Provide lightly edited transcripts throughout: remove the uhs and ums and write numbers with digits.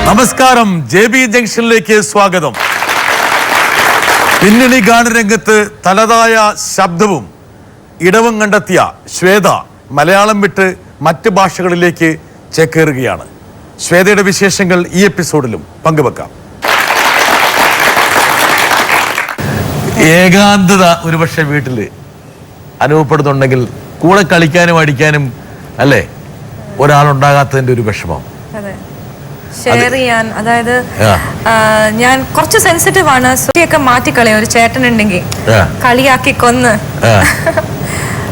നമസ്കാരം, JB ജംഗ്ഷനിലേക്ക് സ്വാഗതം. പിന്നണി ഗാനരംഗത്ത് തനതായ ശബ്ദവും ഇടവും കണ്ടെത്തിയ ശ്വേത മലയാളം വിട്ട് മറ്റ് ഭാഷകളിലേക്ക് ചേക്കേറുകയാണ്. ശ്വേതയുടെ വിശേഷങ്ങൾ ഈ എപ്പിസോഡിലും പങ്കുവെക്കാം. ഏകാന്തത ഒരുപക്ഷെ വീട്ടില് അനുഭവപ്പെടുന്നുണ്ടെങ്കിൽ കൂടെ കളിക്കാനും അടിക്കാനും അല്ലേ ഒരാളുണ്ടാകാത്തതിന്റെ ഒരു വിഷമം. ഷെയർ ചെയ്യാൻ, അതായത് ഞാൻ കുറച്ച് സെൻസിറ്റീവ് ആണ്. ഒക്കെ മാറ്റിക്കളയും ഒരു ചേട്ടനുണ്ടെങ്കിൽ കളിയാക്കി കൊന്ന്.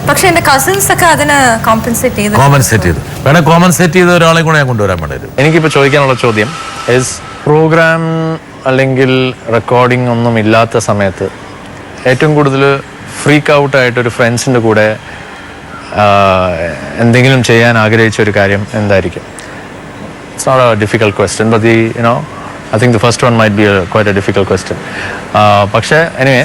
പക്ഷെ എന്റെ കസിൻസ് ഒക്കെ അതിന് കോമ്പൻസേറ്റ് ചെയ്ത് ഒരാളെ കൂടെ ഞാൻ കൊണ്ടുവരാൻ വേണ്ടി. എനിക്കിപ്പോൾ ചോദിക്കാനുള്ള ചോദ്യം പ്രോഗ്രാം അല്ലെങ്കിൽ റെക്കോർഡിംഗ് ഒന്നും ഇല്ലാത്ത സമയത്ത് ഏറ്റവും കൂടുതൽ ഫ്രീക്ക് ഔട്ടായിട്ട് ഒരു ഫ്രണ്ട്സിൻ്റെ കൂടെ എന്തെങ്കിലും ചെയ്യാൻ ആഗ്രഹിച്ച ഒരു കാര്യം എന്തായിരിക്കും? It's not a difficult question, but I think the first one might be quite a difficult question. പക്ഷേ anyway,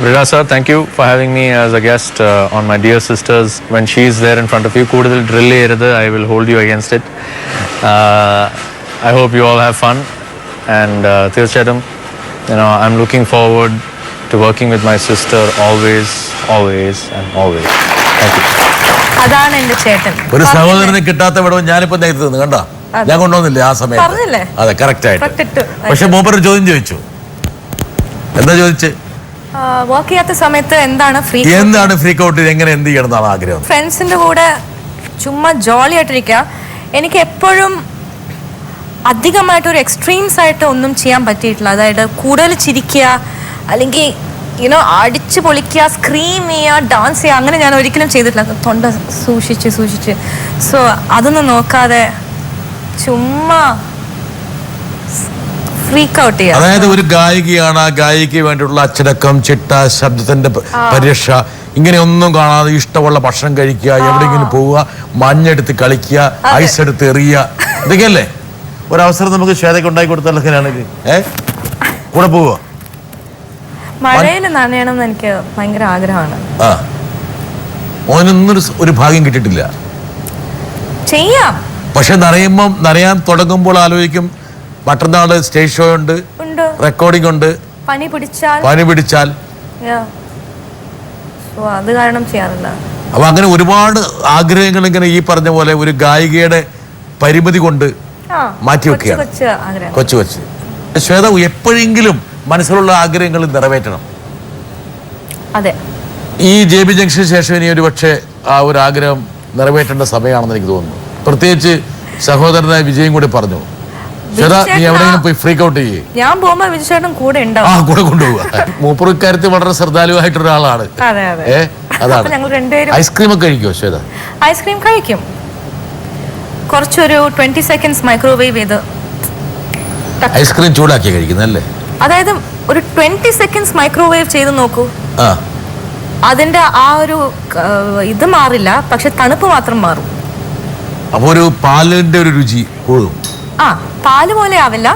Vrida sir, thank you for having me as a guest on my dear sisters. When she is there in front of you, കൂടുതൽ drill ചെയ്യരുത്, I will hold you against it. I hope you all have fun, and തീർച്ചയായിട്ടും I'm looking forward to working with my sister always and always. Thank you. അതാണ് എന്റെ ചേട്ടൻ. ഒരു സഹോദരനെ കിട്ടാത്ത വിടവും ഞാനിപ്പോ നേരത്തെ കണ്ട ഞാൻ കൊണ്ടുവന്നില്ലേ ആ സമയത്ത്? അതെ, കറക്റ്റ് ആയിട്ട്. പക്ഷെ മൂപ്പർ ചോദ്യം ചോദിച്ചു. എന്താ ചോദിച്ചേ? വർക്ക് ചെയ്യാത്ത സമയത്ത് എന്താണ് ഫ്രീക്ക് ഔട്ട്, എങ്ങനെ എന്ത് ചെയ്യണം എന്നാണ് ആഗ്രഹം? ഫ്രണ്ട്സിന്റെ കൂടെ ചുമ്മാ ജോളി ആയിട്ടിരിക്കുക. എനിക്ക് എപ്പോഴും അധികമായിട്ട് ഒരു എക്സ്ട്രീംസ് ആയിട്ട് ഒന്നും ചെയ്യാൻ പറ്റിയിട്ടില്ല. അതായത് കൂടുതൽ ചിരിക്കുക, അല്ലെങ്കിൽ അടിച്ചു പൊളിക്കുക, സ്ക്രീം ചെയ്യുക, ഡാൻസ് ചെയ്യുക, അങ്ങനെ ഞാൻ ഒരിക്കലും ചെയ്തിട്ടില്ല. തൊണ്ട സൂക്ഷിച്ച് സോ അതൊന്നും നോക്കാതെ ചുമ്മാ ഫ്രീക്ക് ഔട്ട് ചെയ്യുക. അതായത് ഒരു ഗായികയാണ്, ആ ഗായികയ്ക്ക് വേണ്ടിയിട്ടുള്ള അച്ചടക്കം, ചിട്ട, ശബ്ദത്തിന്റെ പരിരക്ഷ, ഇങ്ങനെയൊന്നും കാണാതെ ഇഷ്ടമുള്ള ഭക്ഷണം കഴിക്കുക, എവിടെയെങ്കിലും പോവുക, മഞ്ഞെടുത്ത് കളിക്കുക, ഐസ് എടുത്ത് എറിയുക, ഇതൊക്കെയല്ലേ ഒരവസരം നമുക്ക് ശ്വേതയ്ക്ക് ഉണ്ടാക്കി കൊടുത്താൽ കൂടെ പോവുക. മഴയിൽ നനയണം എന്ന് എനിക്ക് ഭയങ്കര ആഗ്രഹമാണ്. ഓനൊന്നും ഒരു ഭാഗ്യം കിട്ടിയിട്ടില്ല. ചെയ്യാം, പക്ഷെ നനയാൻ തുടങ്ങുമ്പോൾ ആലോചിക്കും മറ്റന്നാള് സ്റ്റേജ് ഷോ ഉണ്ട്, റെക്കോർഡിംഗ് ഉണ്ട്, പനി പിടിച്ചാൽ അത് കാരണം ചെയ്യാറില്ല. അപ്പൊ അങ്ങനെ ഒരുപാട് ആഗ്രഹങ്ങൾ ഇങ്ങനെ ഈ പറഞ്ഞ പോലെ ഒരു ഗായികയുടെ പരിമിതി കൊണ്ട് മാറ്റിവെക്കുകയാണ്. കൊച്ചു ശ്വേത എപ്പോഴെങ്കിലും മനസ്സിലുള്ള ആഗ്രഹങ്ങൾ നിറവേറ്റണം. അതെ, ഈ JB ജംഗ്ഷന് ശേഷം ഇനി ഒരു പക്ഷേ ആ ഒരു ആഗ്രഹം നിറവേറ്റേണ്ട സമയമാണെന്ന് എനിക്ക് തോന്നുന്നു. പ്രത്യേകിച്ച് സഹോദരനായ വിജയും കൂടി പറഞ്ഞു, ശ്വേത നീ എവിടെയെങ്കിലും പോയി ഫ്രീക്ക് ഔട്ട് ചെയ്യേ. ഞാൻ പോകുമ്പോ വിജയേട്ടൻ കൂടെ കൂടെ കൊണ്ടുപോവുക. മൂപ്പർക്കാര്യത്തിൽ വളരെ ശ്രദ്ധാലുവായിട്ടുള്ള ഒരാളാണ്. അതാണ്. ഐസ്ക്രീം ഒക്കെ കഴിക്കുമോ ശ്വേത? ഐസ്ക്രീം കഴിക്കും. കുറച്ചൊരു 20 seconds മൈക്രോവേവ് ചെയ്ത് ഐസ്ക്രീം ചൂടാക്കി കഴിക്കുന്നല്ലേ? അതായത് ഒരു 20 seconds മൈക്രോവേവ് ചെയ്ത് നോക്കൂ. അതിന്റെ ആ ഒരു ഇത് മാറില്ല, പക്ഷെ തണുപ്പ് മാത്രം മാറും. അപ്പൊ ഒരു പാലിന്റെ ഒരു രുചി കൂടും. പാല് പോലെ ആവില്ല,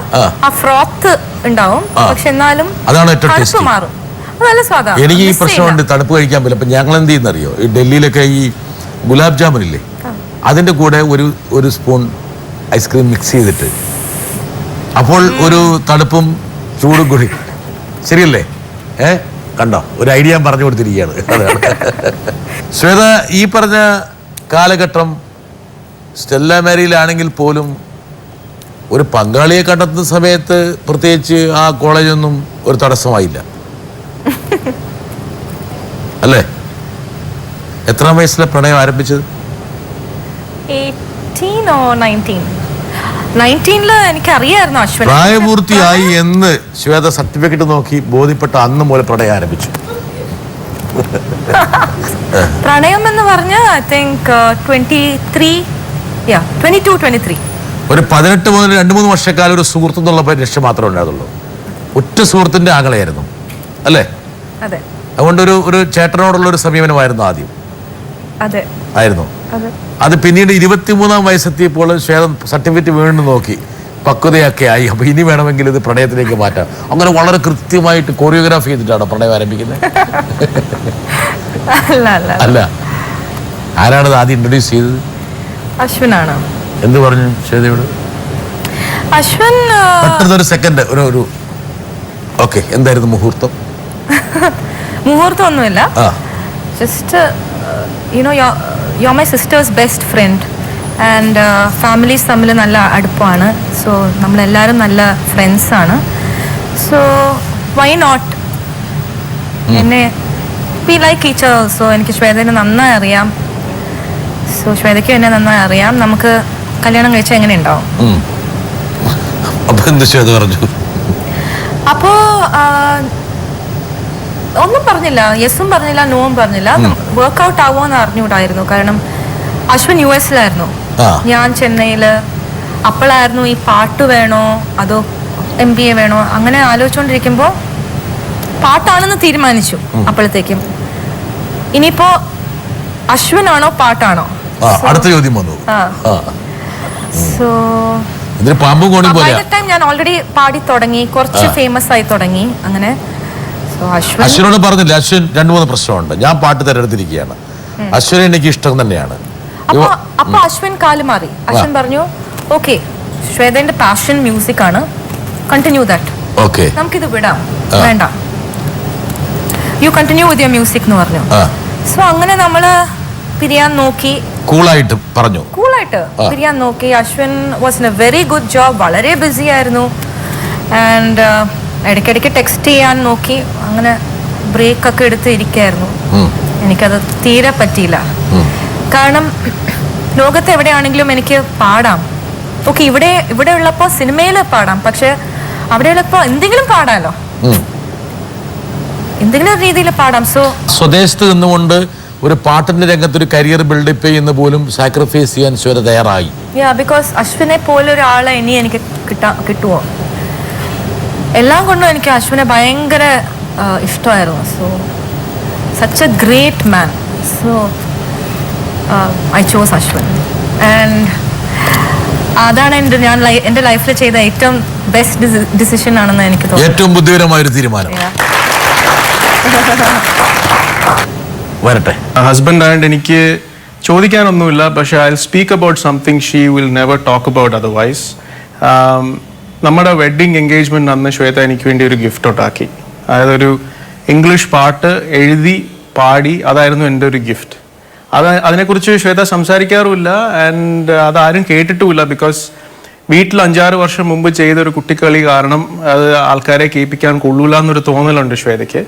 ആ ഫ്രോത്ത് ഉണ്ടാവും, പക്ഷെ എന്നാലും തണുപ്പ് മാറും. നല്ല സ്വാദാണ്. എനിക്ക് ഈ പ്രശ്നമുണ്ട്, തണുപ്പ് കഴിക്കാൻ പറ്റില്ല. അപ്പൊ ഞങ്ങൾ എന്ത് ചെയ്യുന്നറിയോ, ഈ ഡൽഹിയിലൊക്കെ ഈ ഗുലാബ് ജാമുൻ ഇല്ലേ, അതിന്റെ കൂടെ ഒരു സ്പൂൺ ഐസ്ക്രീം മിക്സ് ചെയ്തിട്ട്, അപ്പോൾ ഒരു തണുപ്പും ചൂടും കൂടി. ശരിയല്ലേ? കണ്ടോ, ഒരു ഐഡിയ പറഞ്ഞു കൊടുത്തിരിക്കുകയാണ്. ശ്വേത, ഈ പറഞ്ഞ കാലഘട്ടം സ്റ്റെല്ല മാരിയിലാണെങ്കിൽ പോലും ഒരു പങ്കാളിയെ കണ്ടെത്തുന്ന സമയത്ത് പ്രത്യേകിച്ച് ആ കോളേജൊന്നും ഒരു തടസ്സമായില്ല അല്ലേ? എത്രാം വയസ്സിലെ പ്രണയം ആരംഭിച്ചത്? 18 or 19. 19 എനിക്കറിയായിരുന്നു അശ്വൻ പ്രായപൂർത്തിയായി എന്ന് ശ്വേത സർട്ടിഫിക്കറ്റ് നോക്കി ബോധ്യപ്പെട്ട അന്ന് മുതൽ പ്രണയം ആരംഭിച്ചു. പ്രണയം എന്ന് പറഞ്ഞ ഐ തിങ്ക് 22-23. ഒരു 18 മുതൽ 2-3 വർഷക്കാലം ഒരു സുഹൃത്ത് എന്നുള്ള രക്ഷ മാത്രമേ ഉണ്ടായിരുന്നുള്ളൂ. ഒറ്റ സുഹൃത്തിന്റെ ആകളയായിരുന്നു അല്ലേ? അതുകൊണ്ട് ഒരു ചേട്ടനോടുള്ള ഒരു സമീപനമായിരുന്നു ആദ്യം. ആയിരുന്നു. അത് പിന്നീട് 23-ാം വയസ്സെത്തിയപ്പോൾ ശ്വേതം സർട്ടിഫിക്കറ്റ് വീണ്ടും നോക്കി പക്വതയൊക്കെ ആയി. അപ്പൊ ഇനി വേണമെങ്കിൽ ഇത് പ്രണയത്തിലേക്ക് മാറ്റാം. അങ്ങനെ വളരെ കൃത്യമായിട്ട് കൊറിയോഗ്രാഫി ചെയ്തിട്ടാണ് പ്രണയം ആരംഭിക്കുന്നത്. അല്ല, ആരാണത് ആദ്യം ഇൻട്രൊഡ്യൂസ് ചെയ്തത്? അശ്വിനാണ്. എന്ത് പറഞ്ഞു ശ്വേതയോട്? അശ്വിൻ പെട്ടെന്നൊരു സെക്കൻഡ് ഒരു ഓക്കെ, എന്തായിരുന്നു മുഹൂർത്തം? മുഹൂർത്തം ഒന്നുമില്ല, ആ just you know you my sisters best friend and families തമ്മിൽ നല്ല അടുപ്പമാണ്. സോ നമ്മളെല്ലാവരും നല്ല ഫ്രണ്ട്സാണ്. സോ വൈ നോട്ട്, എന്നെ we like each other. So എനിക്ക് ശ്വേതനെ നന്നായി അറിയാം, സോ ശ്വേതയ്ക്കും എന്നെ നന്നായി അറിയാം. നമുക്ക് കല്യാണം കഴിച്ചാൽ എങ്ങനെ ഉണ്ടാവും? അപ്പൊ എന്ത് ശ്വേത പറഞ്ഞു? അപ്പോ ഒന്നും പറഞ്ഞില്ല, യെസും പറഞ്ഞില്ല, നോവും പറഞ്ഞില്ല. വർക്ക്ഔട്ട് ആവുമെന്ന് അറിഞ്ഞുകൂടായിരുന്നു. കാരണം അശ്വിൻ US-ലായിരുന്നു, ഞാൻ ചെന്നൈയില്. അപ്പോഴായിരുന്നു ഈ പാട്ട് വേണോ അതോ MBA വേണോ അങ്ങനെ ആലോചിച്ചുകൊണ്ടിരിക്കുമ്പോൾ പാട്ടാണെന്ന് തീരുമാനിച്ചു. അപ്പോഴത്തേക്കും ഇനിയിപ്പോ അശ്വിനാണോ പാട്ടാണോ? അടുത്ത ചോദ്യം വന്നു. സോ പാമ്പും കോണി പോലെ ടൈം ഞാൻ ഓൾറെഡി പാടി തുടങ്ങി, കുറച്ച് ഫേമസ് ആയി തുടങ്ങി. അങ്ങനെ അശ്വിനോട് പറഞ്ഞില്ല, അശ്വിൻ 2-3 പ്രശ്നമുണ്ട്, ഞാൻ പാട്ട് തിരഞ്ഞെടുത്തിരിക്കുകയാണ്, അശ്വിനെ എനിക്ക് ഇഷ്ടം തന്നെയാണ്. അപ്പൊ അശ്വിൻ കാല് മാറി. അശ്വിൻ പറഞ്ഞു ഓക്കെ, ശ്വേതന്റെ പാഷൻ മ്യൂസിക് ആണ്, കണ്ടിന്യൂ ദാറ്റ്. ഓക്കെ, നമുക്കിത് വിടാം, വേണ്ട, you continue with your music എന്ന് പറഞ്ഞു. സോ അങ്ങനെ നമ്മള് പിരിയാൻ നോക്കി, കൂളായിട്ട് പറഞ്ഞു, കൂളായിട്ട് പിരിയാൻ നോക്കി. Ashwin was in A very good job, വളരെ ബിസി ആയിരുന്നു. ആൻഡ് ഇടയ്ക്കിടയ്ക്ക് ടെക്സ്റ്റ് ചെയ്യാൻ നോക്കി. അങ്ങനെ ബ്രേക്ക് ഒക്കെ എടുത്ത് ഇരിക്കായിരുന്നു. എനിക്കത് തീരെ പറ്റിയില്ല. കാരണം ലോകത്ത് എവിടെയാണെങ്കിലും എനിക്ക് പാടാം. ഓക്കെ, ഇവിടെ ഉള്ളപ്പോ സിനിമയിൽ പാടാം, പക്ഷെ അവിടെ ഉള്ളപ്പോ എന്തെങ്കിലും പാടാലോ, എന്തെങ്കിലും രീതിയിൽ പാടാം. സോ സ്വദേശത്ത് നിന്നുകൊണ്ട് ഒരു പാട്ടിന്റെ രംഗത്ത് ഒരു കരിയർ ബിൽഡപ്പ് ചെയ്യുന്ന പോലും സാക്രിഫൈസ് ചെയ്യാൻ ശ്വേത തയ്യാറായി. ബിക്കോസ് അശ്വിനെ പോലെ ഒരാളെ ഇനി എനിക്ക് കിട്ടുമോ? എല്ലാം കൊണ്ടും എനിക്ക് അശ്വിനെ ഭയങ്കര ഇഷ്ടമായിരുന്നു. So such A great man. So I chose Ashwin. And അതാണ് എൻ്റെ ലൈഫിൽ ചെയ്ത ഏറ്റവും ബെസ്റ്റ് ഡിസിഷൻ ആണെന്ന് എനിക്ക് തോന്നുന്നു. ഏറ്റവും ബുദ്ധിപരമായ ഒരു തീരുമാനം. വരട്ടെ. ഹസ്ബൻഡ് ആയതുകൊണ്ട് എനിക്ക് ചോദിക്കാനൊന്നുമില്ല, പക്ഷേ I speak about something she will never talk about otherwise. നമ്മുടെ വെഡ്ഡിങ് എൻഗേജ്മെന്റ് അന്ന് ശ്വേത എനിക്ക് വേണ്ടി ഒരു ഗിഫ്റ്റ് ഉണ്ടാക്കി. അതായത് ഒരു ഇംഗ്ലീഷ് പാട്ട് എഴുതി പാടി, അതായിരുന്നു എൻ്റെ ഒരു ഗിഫ്റ്റ്. അതിനെക്കുറിച്ച് ശ്വേത സംസാരിക്കാറുമില്ല, ആൻഡ് അതാരും കേട്ടിട്ടുമില്ല. ബിക്കോസ് വീട്ടിൽ 5-6 വർഷം മുമ്പ് ചെയ്തൊരു കുട്ടിക്കളി കാരണം അത് ആൾക്കാരെ കേൾപ്പിക്കാൻ കൊള്ളൂല എന്നൊരു തോന്നലുണ്ട് ശ്വേതയ്ക്ക്.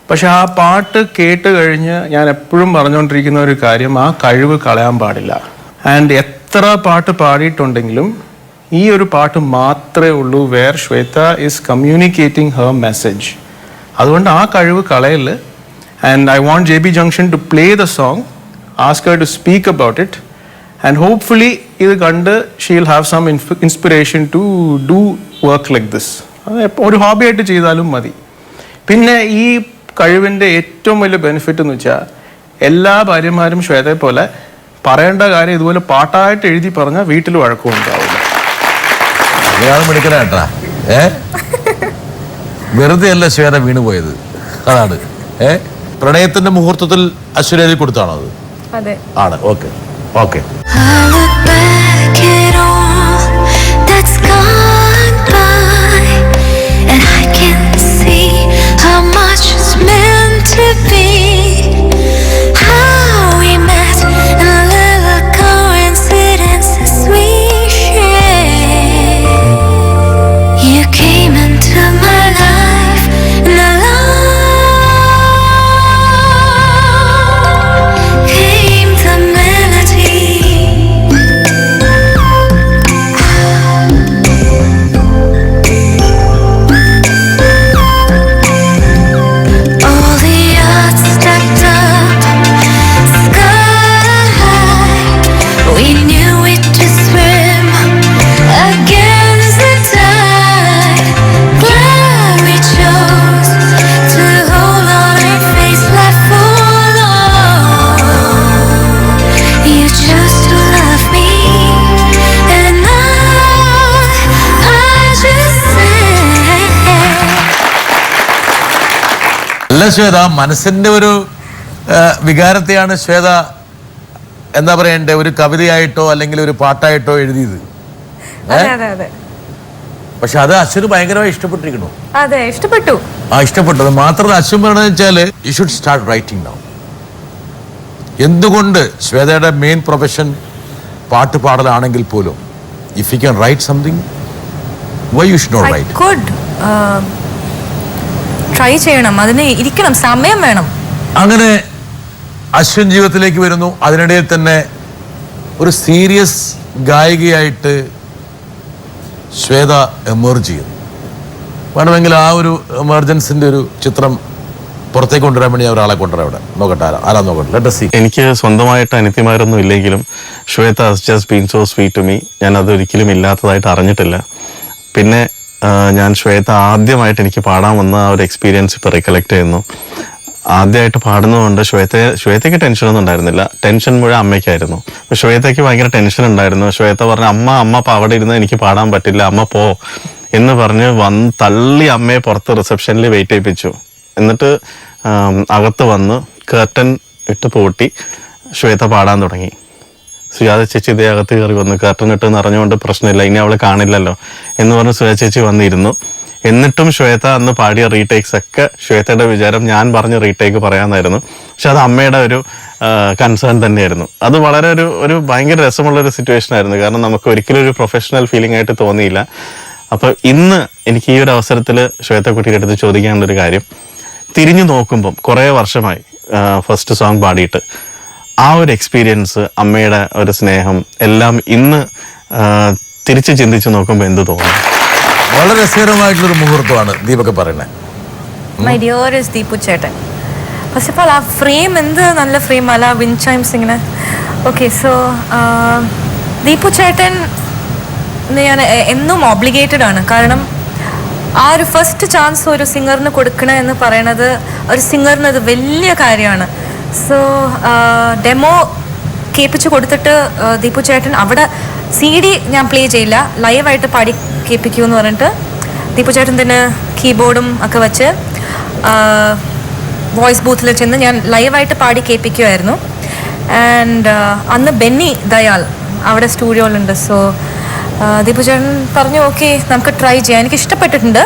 പക്ഷെ ആ പാട്ട് കേട്ട് കഴിഞ്ഞ് ഞാൻ എപ്പോഴും പറഞ്ഞുകൊണ്ടിരിക്കുന്ന ഒരു കാര്യം, ആ കഴിവ് കളയാൻ പാടില്ല. ആൻഡ് എത്ര പാട്ട് പാടിയിട്ടുണ്ടെങ്കിലും ഈ ഒരു പാട്ട് മാത്രമേ ഉള്ളൂ where Shweta is communicating her message. അതുകൊണ്ട് ആ കഴിവ് കളയൽ. And I want JB Junction to play the song, ask her to speak about it, and hopefully ഇത് കണ്ട് she will have some inspiration to do work like this. ഒരു ഹോബിയായിട്ട് ചെയ്താലും മതി. പിന്നെ ഈ കഴിവിൻ്റെ ഏറ്റവും വലിയ ബെനിഫിറ്റ് എന്ന് വെച്ചാൽ എല്ലാ ഭാര്യമാരും ശ്വേതയെ പോലെ പറയേണ്ട കാര്യം ഇതുപോലെ പാട്ടായിട്ട് എഴുതി പറഞ്ഞാൽ വീട്ടിൽ വഴക്കം ഉണ്ടാവില്ല. മെഡിക്കലായിട്ടാ വെറുതെ അല്ല ശ്വേത വീണുപോയത്, അതാണ്. പ്രണയത്തിന്റെ മുഹൂർത്തത്തിൽ അശ്വര എഴുതി കൊടുത്താണോ അത്? അതെ, ആണ്. Okay okay. ശ്വേത മനസ്സിന്റെ ഒരു വികാരത്തെയാണ് ശ്വേത എന്താ പറയണ്ടേ, ഒരു കവിതയായിട്ടോ അല്ലെങ്കിൽ ഒരു പാട്ടായിട്ടോ എഴുതിയത്. പക്ഷെ അത് അശ്വിന് ഭയങ്കരമായി ഇഷ്ടപ്പെട്ടിരിക്കണു. അതെ, ഇഷ്ടപ്പെട്ടു. ഇഷ്ടപ്പെട്ടത് മാത്രമല്ല അശ്വിൻ പറയണെന്ന് വെച്ചാൽ you should start writing now. എന്തുകൊണ്ട് ശ്വേതയുടെ മെയിൻ പ്രൊഫഷൻ പാട്ട് പാടലാണെങ്കിൽ പോലും if you can write something why you should not I right? could try ചെയ്യണം, അതിന് ഇരിക്കണം, സമയം വേണം. അങ്ങനെ അശ്വിൻ ജീവിതത്തിലേക്ക് വരുന്നു. അതിനിടയിൽ തന്നെ ഒരു സീരിയസ് ഗായികയായിട്ട് ശ്വേത എമേർജ് ചെയ്യുന്നു. വേണമെങ്കിൽ ആ ഒരു എമർജൻസിന്റെ ഒരു ചിത്രം പുറത്തേക്ക് കൊണ്ടുവരാൻ വേണ്ടി ഞാൻ ഒരാളെ കൊണ്ടുവരാം. അവിടെ നോക്കട്ടെ, ആരാ നോക്കട്ടെ. Let us see. എനിക്ക് സ്വന്തമായിട്ട് അനിത്യമാരൊന്നും ഇല്ലെങ്കിലും Shweta has just been so sweet to me. ഞാൻ അതൊരിക്കലും ഇല്ലാത്തതായിട്ട് അറിഞ്ഞിട്ടില്ല. പിന്നെ ഞാൻ ശ്വേത ആദ്യമായിട്ട് എനിക്ക് പാടാൻ വന്ന ആ ഒരു എക്സ്പീരിയൻസ് ഇപ്പോൾ റിക്കലക്ട് ചെയ്യുന്നു. ആദ്യമായിട്ട് പാടുന്നതുകൊണ്ട് ശ്വേതയ്ക്ക് ടെൻഷനൊന്നും ഉണ്ടായിരുന്നില്ല. ടെൻഷൻ മുഴുവൻ അമ്മയ്ക്കായിരുന്നു. അപ്പോൾ ശ്വേതയ്ക്ക് ഭയങ്കര ടെൻഷൻ ഉണ്ടായിരുന്നു. ശ്വേത പറഞ്ഞു, അമ്മ അവിടെ ഇരുന്ന് എനിക്ക് പാടാൻ പറ്റില്ല, അമ്മ പോ എന്ന് പറഞ്ഞ് തള്ളി അമ്മയെ പുറത്ത് റിസപ്ഷനിൽ വെയിറ്റ് ചെയ്യിപ്പിച്ചു. എന്നിട്ട് അകത്ത് വന്ന് കർട്ടൻ ഇട്ട് പൂട്ടി ശ്വേത പാടാൻ തുടങ്ങി. സുജാത ചേച്ചി ഇതേ അകത്ത് കയറി വന്നു. കർട്ടൻ ഇട്ട് നിറഞ്ഞുകൊണ്ട് പ്രശ്നമില്ല, ഇനി അവൾ കാണില്ലല്ലോ എന്ന് പറഞ്ഞ് സുജാത ചേച്ചി വന്നിരുന്നു. എന്നിട്ടും ശ്വേത അന്ന് പാടിയ റീടേക്സ് ഒക്കെ ശ്വേതയുടെ വിചാരം ഞാൻ പറഞ്ഞ് റീടേക്ക് പറയാമെന്നായിരുന്നു. പക്ഷെ അത് അമ്മയുടെ ഒരു കൺസേൺ തന്നെയായിരുന്നു. അത് വളരെ ഒരു ഭയങ്കര രസമുള്ളൊരു സിറ്റുവേഷൻ ആയിരുന്നു. കാരണം നമുക്ക് ഒരിക്കലും ഒരു പ്രൊഫഷണൽ ഫീലിംഗ് ആയിട്ട് തോന്നിയില്ല. അപ്പോൾ ഇന്ന് എനിക്ക് ഈ ഒരു അവസരത്തിൽ ശ്വേതക്കുട്ടിയുടെ അടുത്ത് ചോദിക്കാനുള്ളൊരു കാര്യം, തിരിഞ്ഞു നോക്കുമ്പം കുറേ വർഷമായി ഫസ്റ്റ് സോങ് പാടിയിട്ട് ആ ഒരു എക്സ്പീരിയൻസ്, അമ്മയുടെ ഒരു സ്നേഹം എല്ലാം ഇന്ന് തിരിച്ച് ചിന്തിച്ച് നോക്കുമ്പോൾ എന്ത് തോന്നുന്നു? വളരെ രസകരമായിട്ടുള്ളൊരു മുഹൂർത്തമാണ് ദീപക് പറയുന്നത്. മൈ ഡിയർ ഇസ് ദീപു ചേട്ടൻ. ഫസ്റ്റ് ഓഫ് ഓൾ ആ ഫ്രെയിം എന്ത് നല്ല ഫ്രെയിം അല്ല, വിൻഡ് ചൈംസ് ഇങ്ങനെ. ഓക്കെ, സോ ദീപു ചേട്ടൻ ഞാൻ എന്നും ഓബ്ലിഗേറ്റഡ് ആണ്. കാരണം ആ ഒരു ഫസ്റ്റ് ചാൻസ് ഒരു സിംഗറിന് കൊടുക്കണേ എന്ന് പറയണത് ഒരു സിംഗറിന് അത് വലിയ കാര്യമാണ്. സോ ഡെമോ കേൾപ്പിച്ച് കൊടുത്തിട്ട് ദീപു ചേട്ടൻ അവിടെ CD ഞാൻ പ്ലേ ചെയ്യില്ല, ലൈവായിട്ട് പാടി കേൾപ്പിക്കൂ എന്ന് പറഞ്ഞിട്ട് ദീപു ചേട്ടൻ തന്നെ കീബോർഡും ഒക്കെ വെച്ച് വോയിസ് ബൂത്തിൽ ചെന്ന് ഞാൻ ലൈവായിട്ട് പാടി കേൾപ്പിക്കുമായിരുന്നു. ആൻഡ് അന്ന് ബെന്നി ദയാൽ അവിടെ സ്റ്റുഡിയോയിലുണ്ട്. സോ ദീപു ചേട്ടൻ പറഞ്ഞു, ഓക്കെ നമുക്ക് ട്രൈ ചെയ്യാം, എനിക്ക് ഇഷ്ടപ്പെട്ടിട്ടുണ്ട്,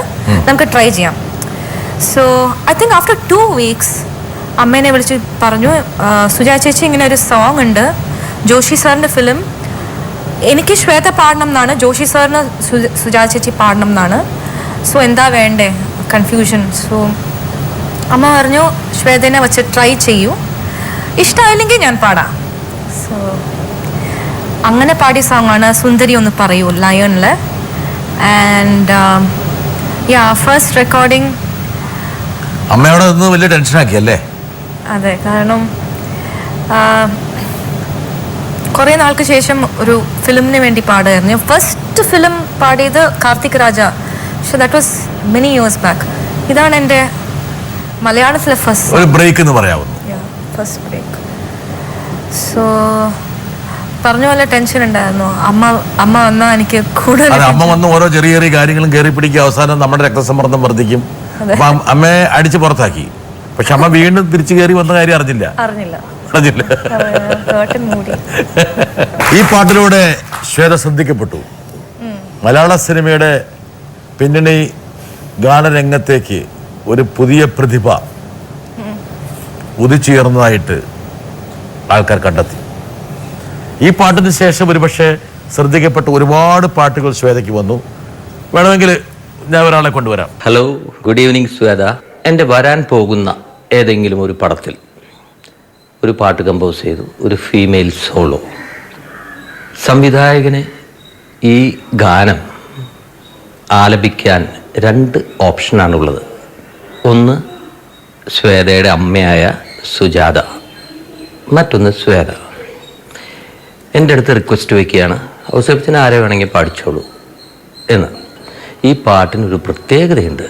നമുക്ക് ട്രൈ ചെയ്യാം. So I think after 2 weeks അമ്മേനെ വിളിച്ച് പറഞ്ഞു, സുജാ ചേച്ചി ഇങ്ങനെ ഒരു സോങ് ഉണ്ട്, ജോഷി സാറിൻ്റെ ഫിലിം, എനിക്ക് ശ്വേത പാടണം എന്നാണ്, ജോഷി സാറിന് സുജാ ചേച്ചി പാടണം എന്നാണ്. സോ എന്താ വേണ്ടേ, കൺഫ്യൂഷൻ. സോ അമ്മ പറഞ്ഞു, ശ്വേതനെ വെച്ച് ട്രൈ ചെയ്യൂ, ഇഷ്ടമായില്ലെങ്കിൽ ഞാൻ പാടാം. സോ അങ്ങനെ പാടിയ സോങ്ങാണ് സുന്ദരി ഒന്ന് പറയൂ, ലയണിൽ. ആൻഡ് ഫസ്റ്റ് റെക്കോർഡിങ് അമ്മയോടെ നിന്ന് വലിയ ടെൻഷനാക്കി അല്ലേ? അതെ, കാരണം കുറേ നാൾക്ക് ശേഷം ഒരു ഫിലിമിന് വേണ്ടി പാടുമായിരുന്നു. ഫസ്റ്റ് ഫിലിം പാടിയത് കാർത്തിക് രാജ, പക്ഷെ that was many years back. ഇതാണ് എൻ്റെ മലയാളത്തിലെ ഒരു ബ്രേക്ക് എന്ന് പറയാവുന്നു. First break. സോ പറഞ്ഞ പോലെ ടെൻഷൻ ഉണ്ടായിരുന്നു. അമ്മ വന്നാൽ എനിക്ക് കൂടുതൽ അമ്മ വന്ന് ഓരോ ചെറിയ ചെറിയ കാര്യങ്ങളും കയറി പിടിക്കുക, അവസാനം നമ്മുടെ രക്തസമ്മർദ്ദം വർദ്ധിക്കും. അപ്പം അമ്മയെ അടിച്ച് പുറത്താക്കി. പക്ഷെ അമ്മ വീണ്ടും തിരിച്ചു കയറി വന്ന കാര്യം അറിഞ്ഞില്ല. ഈ പാട്ടിലൂടെ ശ്വേത ശ്രദ്ധിക്കപ്പെട്ടു. മലയാള സിനിമയുടെ പിന്നണി ഗാനരംഗത്തേക്ക് ഒരു പുതിയ പ്രതിഭ ഉദിച്ചുയർന്നതായിട്ട് ആൾക്കാർ കണ്ടെത്തി. ഈ പാട്ടിന് ശേഷം ഒരുപക്ഷെ ശ്രദ്ധിക്കപ്പെട്ട ഒരുപാട് പാട്ടുകൾ ശ്വേതയ്ക്ക് വന്നു. വേണമെങ്കിൽ ഞാൻ ഒരാളെ കൊണ്ടുവരാം. Hello, good evening Shweta. എൻ്റെ വരാൻ പോകുന്ന ഏതെങ്കിലും ഒരു പടത്തിൽ ഒരു പാട്ട് കമ്പോസ് ചെയ്തു, ഒരു ഫീമെയിൽ സോളോ. സംവിധായകന് ഈ ഗാനം ആലപിക്കാൻ 2 ഓപ്ഷനാണുള്ളത്. ഒന്ന് ശ്വേതയുടെ അമ്മയായ സുജാത, മറ്റൊന്ന് ശ്വേത. എൻ്റെ അടുത്ത് റിക്വസ്റ്റ് വയ്ക്കുകയാണ്, ഔസേപ്പച്ചന് ആരെ വേണമെങ്കിൽ പാടിച്ചോളൂ എന്ന്. ഈ പാട്ടിനൊരു പ്രത്യേകതയുണ്ട്.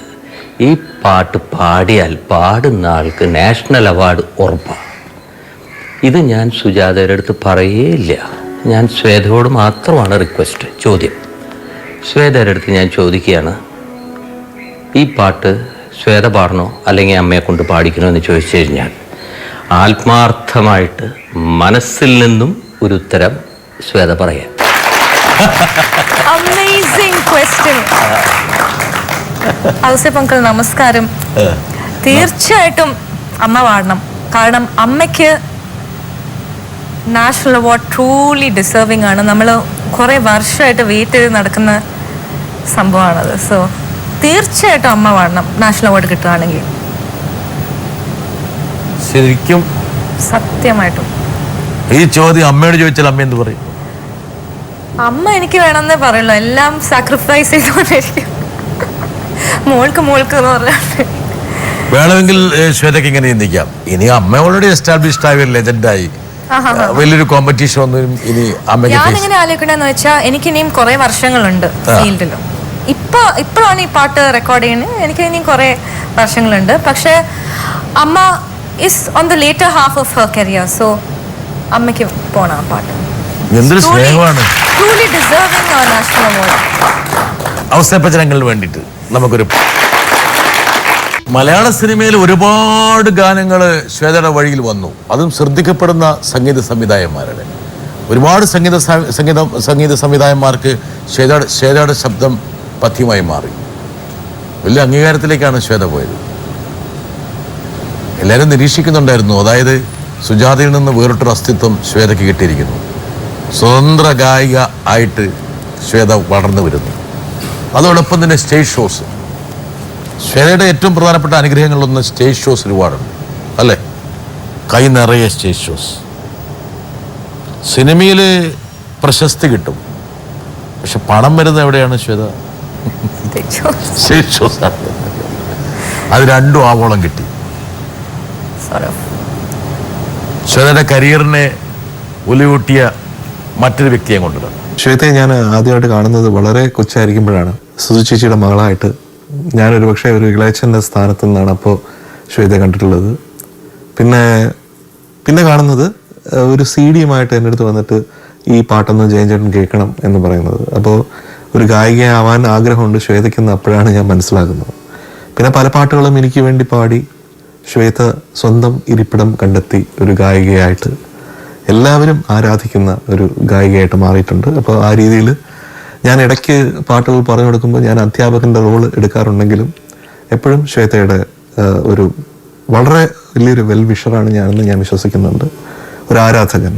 ഈ പാട്ട് പാടിയാൽ പാടുന്ന ആൾക്ക് നാഷണൽ അവാർഡ് ഉറപ്പാണ്. ഇത് ഞാൻ സുജാതയുടെ അടുത്ത് പറയേയില്ല. ഞാൻ ശ്വേതയോട് മാത്രമാണ് റിക്വസ്റ്റ്, ചോദ്യം. ശ്വേതയുടെ അടുത്ത് ഞാൻ ചോദിക്കുകയാണ്, ഈ പാട്ട് ശ്വേത പാടണോ അല്ലെങ്കിൽ അമ്മയെ കൊണ്ട് പാടിക്കണോ എന്ന് ചോദിച്ചു കഴിഞ്ഞാൽ ആത്മാർത്ഥമായിട്ട് മനസ്സിൽ നിന്നും ഒരു ഉത്തരം ശ്വേത പറയാം. Amazing question. ഔസേപ്പ് അങ്കിൾ നമസ്കാരം. തീർച്ചയായിട്ടും അമ്മ പാടണം. കാരണം അമ്മയ്ക്ക് നാഷണൽ അവാർഡ് ട്രൂലി ഡിസേർവിംഗ് ആണ്. നമ്മൾ കുറേ വർഷമായിട്ട് വെയിറ്റ് ചെയ്ത് നടക്കുന്ന സംഭവമാണത്. സോ തീർച്ചയായിട്ടും അമ്മ പാടണം നാഷണൽ അവാർഡ് കിട്ടുകയാണെങ്കിൽ. ശരിക്കും സത്യമായിട്ടും ഈ ചോദ്യം അമ്മയോട് ചോദിച്ചാൽ അമ്മ എന്ത് പറയും? അമ്മ എനിക്ക് വേണമെന്നേ പറയുള്ളൂ. എല്ലാം സാക്രിഫൈസ് ചെയ്തുകൊണ്ടിരിക്കും. മോൾക്ക് എന്ന് പറഞ്ഞാൽ വേണമെങ്കിൽ ശ്വേതയ്ക്ക് ഇങ്ങനെ ചിന്തിക്കാം, ഇനി അമ്മ ഓൾറെഡി എസ്റ്റാബ്ലിഷ്ഡ് ആയ ഒരു ലെജൻഡായി, വലിയൊരു കോമ്പറ്റീഷൻ ഒന്നും ഇനി അമ്മയ്ക്ക് ഞാനിങ്ങനെ ആലോചിക്കണെന്ന് വെച്ചാൽ എനിക്ക് ഇനിയും കുറെ വർഷങ്ങളുണ്ട് ഫീൽഡിലും. ഇപ്പോഴാണ് ഈ പാട്ട് റെക്കോർഡ് ചെയ്യുന്നത്. എനിക്ക് ഇനിയും കുറെ വർഷങ്ങളുണ്ട്. പക്ഷെ അമ്മ is on the later half of her career. So അമ്മയ്ക്ക് പോണം ആ പാട്ട്. എന്തൊരു സ്നേഹമാണ്. Truly deserving national award. അവസരപ്പച്ചനങ്ങൾക്ക് വേണ്ടിയിട്ട് നമുക്കൊരു മലയാള സിനിമയിൽ ഒരുപാട് ഗാനങ്ങൾ ശ്വേതയുടെ വഴിയിൽ വന്നു. അതും ശ്രദ്ധിക്കപ്പെടുന്ന സംഗീത സംവിധായകന്മാരുടെ ഒരുപാട് സംഗീത സംവിധായകന്മാർക്ക് ശ്വേതയുടെ ശബ്ദം പഥ്യമായി മാറി. വലിയ അംഗീകാരത്തിലേക്കാണ് ശ്വേത പോയത്. എല്ലാവരും നിരീക്ഷിക്കുന്നുണ്ടായിരുന്നു. അതായത് സുജാതയിൽ നിന്ന് വേറിട്ടൊരു അസ്തിത്വം ശ്വേതയ്ക്ക് കിട്ടിയിരിക്കുന്നു. സ്വതന്ത്ര ഗായിക ആയിട്ട് ശ്വേത വളർന്നു വരുന്നു. അതോടൊപ്പം തന്നെ സ്റ്റേജ് ഷോസ്. ശ്വേതയുടെ ഏറ്റവും പ്രധാനപ്പെട്ട അനുഗ്രഹങ്ങളിലൊന്ന് സ്റ്റേജ് ഷോസ് ഒരുപാടുണ്ട്, അല്ലേ? കൈ നിറയെ സ്റ്റേജ് ഷോസ്. സിനിമയിൽ പ്രശസ്തി കിട്ടും, പക്ഷെ പണം വരുന്നത് എവിടെയാണ് ശ്വേത? Stage shows. അത് രണ്ടും ആവോളം കിട്ടി. ശ്വേതയുടെ കരിയറിനെ ഒലിവൂട്ടിയ മറ്റൊരു വ്യക്തിയെ കൊണ്ടുവരണം. ശ്വേതയെ ഞാൻ ആദ്യമായിട്ട് കാണുന്നത് വളരെ കൊച്ചായിരിക്കുമ്പോഴാണ്. സുധു ചേച്ചിയുടെ മകളായിട്ട് ഞാനൊരു പക്ഷേ ഒരു ഇളയച്ചൻ്റെ സ്ഥാനത്ത് നിന്നാണ് അപ്പോൾ ശ്വേതയെ കണ്ടിട്ടുള്ളത്. പിന്നെ കാണുന്നത് ഒരു CD-യുമായിട്ട് എൻ്റെ അടുത്ത് വന്നിട്ട് ഈ പാട്ടൊന്ന് ജയൻ ചേട്ടൻ കേൾക്കണം എന്ന് പറയുന്നത്. അപ്പോൾ ഒരു ഗായികയാവാൻ ആഗ്രഹമുണ്ട് ശ്വേതയ്ക്കെന്ന് അപ്പോഴാണ് ഞാൻ മനസ്സിലാക്കുന്നത്. പിന്നെ പല പാട്ടുകളും എനിക്ക് വേണ്ടി പാടി ശ്വേത സ്വന്തം ഇരിപ്പിടം കണ്ടെത്തി ഒരു ഗായികയായിട്ട് എല്ലാവരും ആരാധിക്കുന്ന ഒരു ഗായികയായിട്ട് മാറിയിട്ടുണ്ട്. അപ്പോൾ ആ രീതിയിൽ ഞാൻ ഇടയ്ക്ക് പാട്ടുകൾ പറഞ്ഞു കൊടുക്കുമ്പോൾ ഞാൻ അധ്യാപകൻ്റെ റോള് എടുക്കാറുണ്ടെങ്കിലും എപ്പോഴും ശ്വേതയുടെ ഒരു വളരെ വലിയൊരു വെൽ വിഷറാണ് ഞാനെന്ന് ഞാൻ വിശ്വസിക്കുന്നുണ്ട്. ഒരു ആരാധകൻ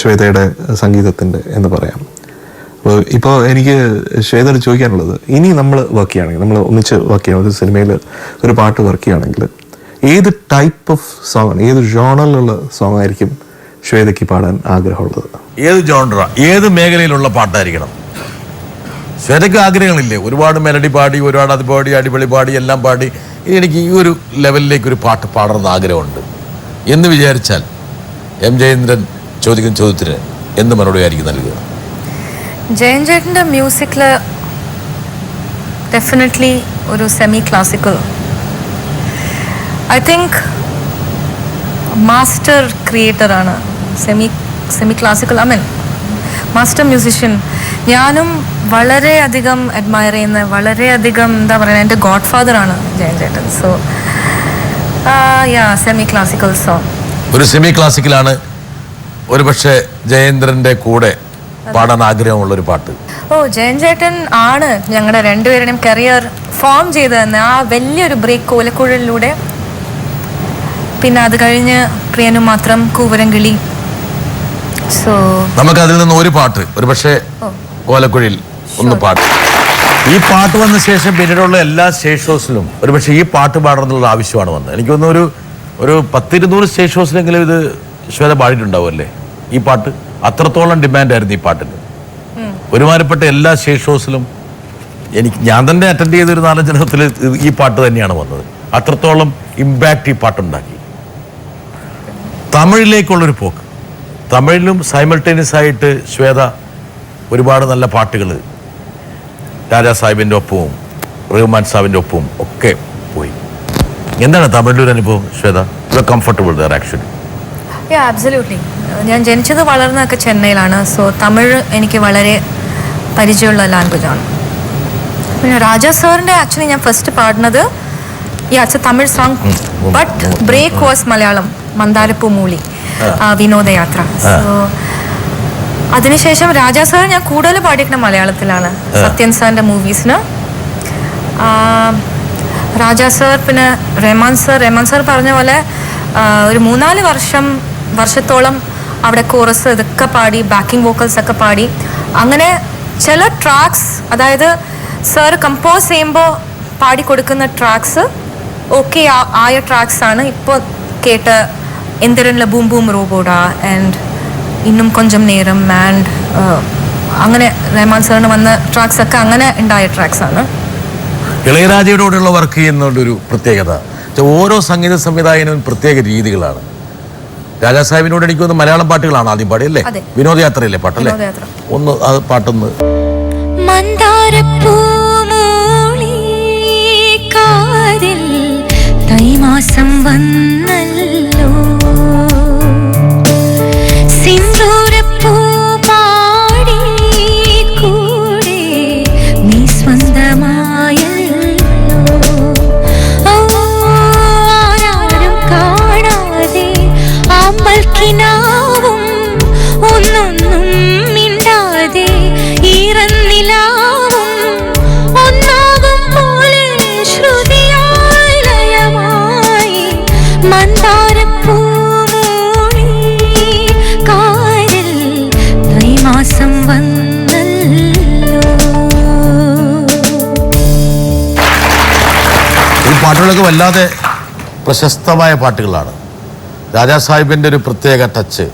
ശ്വേതയുടെ സംഗീതത്തിൻ്റെ എന്ന് പറയാം. അപ്പോൾ ഇപ്പോൾ എനിക്ക് ശ്വേതയോട് ചോദിക്കാനുള്ളത്, ഇനി നമ്മൾ വർക്ക് ചെയ്യുകയാണെങ്കിൽ, നമ്മൾ ഒന്നിച്ച് വർക്ക് ചെയ്യണം, ഒരു സിനിമയിൽ ഒരു പാട്ട് വർക്ക് ചെയ്യുകയാണെങ്കിൽ ഏത് ടൈപ്പ് ഓഫ് സോങ്ങാണ്, ഏത് ജോണറിലുള്ള സോങ് ആയിരിക്കും ശ്വേതയ്ക്ക് പാടാൻ ആഗ്രഹമുള്ളത്? ഏത് ജോണറ, ഏത് മേഖലയിലുള്ള പാട്ടായിരിക്കണം? ശ്വേതയ്ക്ക് ആഗ്രഹങ്ങളില്ലേ? ഒരുപാട് മെലഡി പാടി, ഒരുപാട് അത് പാടി, അടിപൊളി പാടി, എല്ലാം പാടി, എനിക്ക് ഈ ഒരു ലെവലിലേക്ക് ഒരു പാട്ട് പാടണമെന്ന് ആഗ്രഹമുണ്ട് എന്ന് വിചാരിച്ചാൽ എം ജയേന്ദ്രൻ ചോദിക്കുന്ന ചോദ്യത്തിന് എന്ത് മറുപടി ആയിരിക്കും നൽകുക? ജയൻ ചേട്ടൻ്റെ മ്യൂസിക്കിൽ ഡെഫിനറ്റ്ലി ഒരു semi classical, I think master ക്രിയേറ്ററാണ്. Semi classical, I mean master musician. ഞാനും വളരെയധികം അഡ്മയർ ചെയ്യുന്ന, വളരെയധികം എന്താ പറയുക, എൻ്റെ ഗോഡ് ഫാദറാണ് ജയൻ ചേട്ടൻ. So semi classical song. ഒരു സെമി ക്ലാസിക്കലാണ് ഒരു പക്ഷേ ജയേന്ദ്രൻ്റെ കൂടെ പാടാൻ ആഗ്രഹമുള്ളൊരു പാട്ട്. ജയൻ ചേട്ടൻ ആണ് ഞങ്ങളുടെ രണ്ടുപേരുടെയും കരിയർ ഫോം ചെയ്ത് തന്നെ. ആ വലിയൊരു ബ്രേക്ക് കോലക്കുഴലിലൂടെ, പിന്നെ അത് കഴിഞ്ഞ് പ്രിയനു മാത്രം, കൂവരങ്കിളി. സോ നമുക്ക് അതിൽ നിന്ന് ഒരു പാട്ട്, ഒരു പക്ഷേ കോലക്കുഴിയിൽ ഒന്ന് പാട്ട്. ഈ പാട്ട് വന്ന ശേഷം പിന്നീടുള്ള എല്ലാ സ്റ്റേജ് ഷോസിലും ഒരു പക്ഷേ ഈ പാട്ട് പാടണമെന്നുള്ള ആവശ്യമാണ് വന്നത്. എനിക്കൊന്ന് ഒരു 10-200 സ്റ്റേജ് ഷോസിലെങ്കിലും ഇത് ശ്വേത പാടിയിട്ടുണ്ടാവും അല്ലേ ഈ പാട്ട്? അത്രത്തോളം ഡിമാൻഡായിരുന്നു ഈ പാട്ടിന്. ഒരുമാതിരിപ്പെട്ട എല്ലാ സ്റ്റേജ് ഷോസിലും ഞാൻ തന്നെ അറ്റൻഡ് ചെയ്തൊരു 4-5 ജനത്തിൽ ഈ പാട്ട് തന്നെയാണ് വന്നത്. അത്രത്തോളം ഇമ്പാക്റ്റ് ഈ പാട്ടുണ്ടാക്കി. തമിഴിലേക്കുള്ളൊരു പോക്ക്, തമിഴിലും സൈമൾട്ടേനിയസ് ആയിട്ട് ശ്വേത ഒരുപാട് നല്ല പാട്ടുകൾ രാജാ സാഹിബിൻ്റെ ഒപ്പവും റഹ്മാൻ സാഹിബിൻ്റെ ഒപ്പവും ഒക്കെ പോയി. എന്താണ് തമിഴിലൊരു അനുഭവം Shweta? Comfortable there actually? Absolutely. ഞാൻ ജനിച്ചത് വളർന്നതൊക്കെ ചെന്നൈയിലാണ്. സോ തമിഴ് എനിക്ക് വളരെ പരിചയമുള്ള ലാംഗ്വേജാണ്. പിന്നെ രാജാ സാറിൻ്റെ ആക്ച്വലി ഞാൻ ഫസ്റ്റ് പാടുന്നത് Tamil song, but break was Malayalam, Mandarappoo Mooli, Vinodayathra. So അതിനുശേഷം രാജാ സാർ ഞാൻ കൂടുതൽ പാടിയിരിക്കുന്ന മലയാളത്തിലാണ്, സത്യൻ സാറിൻ്റെ മൂവീസിന്. രാജാ സാർ, പിന്നെ റഹ്മാൻ സാർ പറഞ്ഞ പോലെ ഒരു 3-4 വർഷത്തോളം അവിടെ കോറസ് ഇതൊക്കെ പാടി, ബാക്കിംഗ് വോക്കൽസ് ഒക്കെ പാടി. അങ്ങനെ ചില ട്രാക്സ്, അതായത് സാർ കമ്പോസ് ചെയ്യുമ്പോൾ പാടിക്കൊടുക്കുന്ന ട്രാക്സ് ഓക്കെ ആയ ട്രാക്സാണ് ഇപ്പോൾ കേട്ട എന്തിരനിലെ ബൂം ബൂം റോബോഡാ ആൻഡ് ഇന്നും കൊഞ്ചം നേരം ആൻഡ് അങ്ങനെ റഹ്മാൻ സാറിന് വന്ന ട്രാക്സ് ഒക്കെ അങ്ങനെ ഉണ്ടായ ട്രാക്സാണ്. ഇളയരാജയോടുള്ള വർക്ക് ചെയ്യുന്നതിൻ്റെ ഒരു പ്രത്യേകത, ഓരോ സംഗീത സംവിധായകനും പ്രത്യേക രീതികളാണ്. രാജാ സാഹിബിനോട് എനിക്ക് തോന്നുന്നു മലയാളം പാട്ടുകളാണ് ആദ്യം പാടി അല്ലേ? വിനോദയാത്രയിലെ പാട്ടല്ലേ? ഒന്ന് അത് പാട്ടൊന്ന്. തൈമാസം വന്നല്ലോ സിന്ദൂരപ്പൂ പാടി കൂടെ നീ സ്വന്തമായല്ലോ ആരും കാണാതെ ആമ്പൽക്കിനാവും ഒന്നൊന്നും മിണ്ടാതെ ഈറന്നിലാവും ഒന്നാകും പോലെ ശ്രുതിയായി ലയമായി മന്ദാരപ്പൂമൂളി കായൽ തൈമാസം വന്നല്ലോ. ഈ പാട്ടുകളൊക്കെ വല്ലാതെ പ്രശസ്തമായ പാട്ടുകളാണ്. രാജാ സാഹിബിൻ്റെ ഒരു പ്രത്യേക ടച്ച്.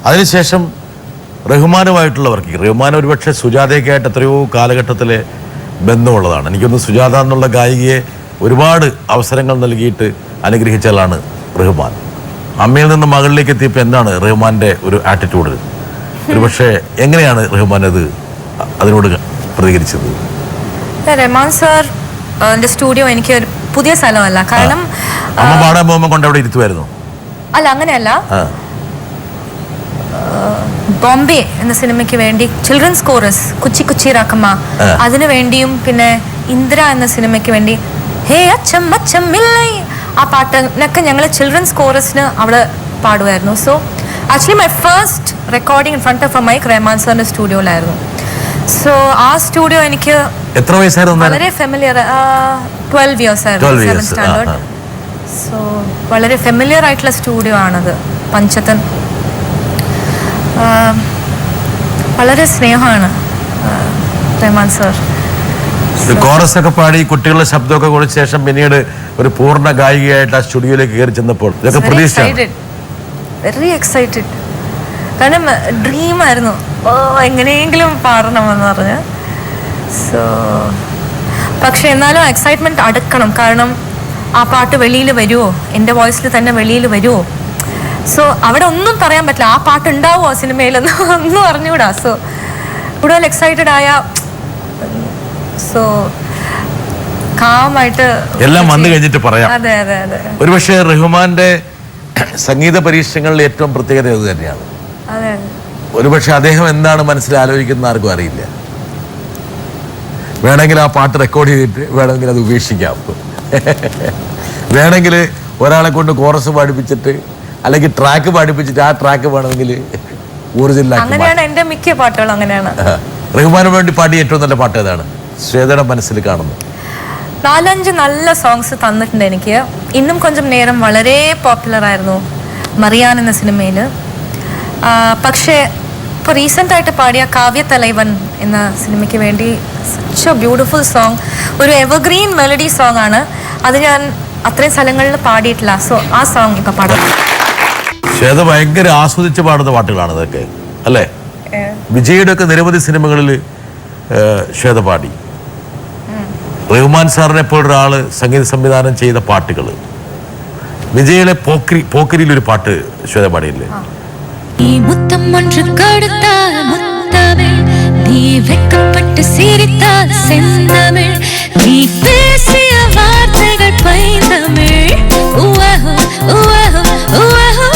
അതിനുശേഷം റഹ്മാനുമായിട്ടുള്ള വർക്കിംഗ്. റഹ്മാൻ ഒരുപക്ഷെ സുജാതയ്ക്കായിട്ട് എത്രയോ കാലഘട്ടത്തിലെ ബന്ധമുള്ളതാണ്. എനിക്കൊന്ന് സുജാത എന്നുള്ള ഗായികയെ ഒരുപാട് അവസരങ്ങൾ നൽകിയിട്ട് അനുഗ്രഹിച്ചാലാണ് റഹ്മാൻ. അമ്മയിൽ നിന്ന് മകളിലേക്ക് എത്തിയപ്പോൾ എന്താണ് റഹ്മാൻ്റെ ഒരു ആറ്റിറ്റ്യൂഡ്? ഒരുപക്ഷെ എങ്ങനെയാണ് റഹ്മാൻ അതിനോട് പ്രതികരിച്ചത്? റഹ്മാൻ സാർ സ്റ്റുഡിയോ എനിക്ക് ഒരു പുതിയ സ്ഥലമല്ല, കാരണം അമ്മ പാടാൻ പോകുമ്പോൾ കൊണ്ട് അവിടെ ഇരുത്തുമായിരുന്നു? അല്ല, അങ്ങനെയല്ല. ബോംബെ എന്ന സിനിമയ്ക്ക് വേണ്ടി ചിൽഡ്രൻസ് കോറസ് കുച്ചി കുച്ചി രാക്കമ്മ, അതിനു വേണ്ടിയും പിന്നെ ഇന്ദിര എന്ന സിനിമയ്ക്ക് വേണ്ടി ഹേ അച്ഛം അച്ഛം മില്ലൈ, ആ പാട്ടിനൊക്കെ ഞങ്ങൾ ചിൽഡ്രൻസ് കോറസിന് അവിടെ പാടുമായിരുന്നു. So actually my first recording in front of a mic Rahman സാറിന്റെ സ്റ്റുഡിയോയിലായിരുന്നു. സോ ആ സ്റ്റുഡിയോ എനിക്ക് എത്ര വയസ്സായിരുന്നു? വളരെ ഫെമിലിയർ, 12 years ആയിരുന്നു, 7th standard. സോ വളരെ ഫെമിലിയർ ആയിട്ടുള്ള സ്റ്റുഡിയോ ആണത്, പഞ്ചത്തൻ. വളരെ സ്നേഹമാണ് റഹ്മാൻ സാർ. കോറസ് ഒക്കെ പാടി കുട്ടികളുടെ ശബ്ദമൊക്കെ കൊടുത്ത ശേഷം പിന്നീട് ഒരു പൂർണ്ണ ഗായികയായിട്ട് ആ സ്റ്റുഡിയോയിലേക്ക് കയറി ചെന്നപ്പോൾ ഇതൊക്കെ പ്രതീക്ഷിച്ചു. വെരി എക്സൈറ്റഡ്, കാരണം ഡ്രീം ആയിരുന്നു, എങ്ങനെയെങ്കിലും പാടണമെന്ന് പറഞ്ഞ്. സോ പക്ഷെ എന്നാലും എക്സൈറ്റ്മെന്റ് അടുക്കണം, കാരണം ആ പാട്ട് വെളിയിൽ വരുമോ, എൻ്റെ വോയിസിൽ തന്നെ വെളിയിൽ വരുമോ. സോ അവിടെ ഒന്നും പറയാൻ പറ്റില്ല, ആ പാട്ട് ഉണ്ടാവുമോ സിനിമയിലെന്ന് ഒന്നും അറിഞ്ഞുകൂടാ. സോ കൂടുതൽ എക്സൈറ്റഡ് ആയ, സോ കാമായിട്ട് എല്ലാം വന്നു കഴിഞ്ഞിട്ട് പറയാം. അതെ അതെ അതെ. ഒരുപക്ഷെ റഹ്മാന്റെ സംഗീത പരീക്ഷണങ്ങളിൽ ഏറ്റവും പ്രത്യേകത ഇത് തന്നെയാണ്. അതെ. ഒരുപക്ഷെ അദ്ദേഹം എന്താണ് മനസ്സിലാലോചിക്കുന്ന ആർക്കും അറിയില്ല. വേണമെങ്കിൽ ആ പാട്ട് റെക്കോർഡ് ചെയ്തിട്ട് വേണമെങ്കിൽ അത് ഉപേക്ഷിക്കാം. വേണമെങ്കിൽ ഒരാളെ കൊണ്ട് കോറസ് പാടിപ്പിച്ചിട്ട് അല്ലെങ്കിൽ ട്രാക്ക് പാടിപ്പിച്ചിട്ട് ആ ട്രാക്ക് വേണമെങ്കിൽ ഊർജിലാക്കി. അങ്ങനെയാണ് എൻ്റെ മിക്ക പാട്ടുകളും അങ്ങനെയാണ്. റഹ്മാന് വേണ്ടി പാടിയ ഏറ്റവും നല്ല പാട്ട് ഏതാണ് ശ്വേതയുടെ മനസ്സിൽ കാണുന്നത്? 4-5 നല്ല സോങ്സ് തന്നിട്ടുണ്ട് എനിക്ക്. ഇന്നും കൊഞ്ചം നേരം വളരെ പോപ്പുലർ ആയിരുന്നു മറിയാൻ എന്ന സിനിമയിൽ. പക്ഷേ ഇപ്പോൾ റീസെൻ്റായിട്ട് പാടിയ കാവ്യത്തലൈവൻ എന്ന സിനിമയ്ക്ക് വേണ്ടി സച്ച് എ ബ്യൂട്ടിഫുൾ സോങ്, ഒരു എവർഗ്രീൻ മെലഡി സോങ് ആണ് അത്. ഞാൻ അത്രയും സ്ഥലങ്ങളിൽ പാടിയിട്ടില്ല. സോ ആ സോങ് ഇപ്പം പാടാം. ശ്വേത ഭയങ്കര ആസ്വദിച്ച് പാടുന്ന പാട്ടുകളാണ് ഇതൊക്കെ അല്ലേ? വിജയുടെ ഒക്കെ നിരവധി സിനിമകളിൽ ശ്വേത പാടി. റഹ്മാൻ സാറിനെ പോലൊരാള് സംഗീത സംവിധാനം ചെയ്ത പാട്ടുകൾ, വിജയുടെ പോക്കരിയിൽ ഒരു പാട്ട് ശ്വേത പാടിയില്ലേ? ഈ മുത്തം ഒன்று കൊടുത്താൽ മുത്തമിഴ്, നീ വെക്കപ്പെട്ട് സിരിത്താൽ செந்தமிழ், നീ பேசிய വാർത്തകൾ പൈന്തമിഴ്, ഉവഹോ ഉവഹോ ഉവഹോ.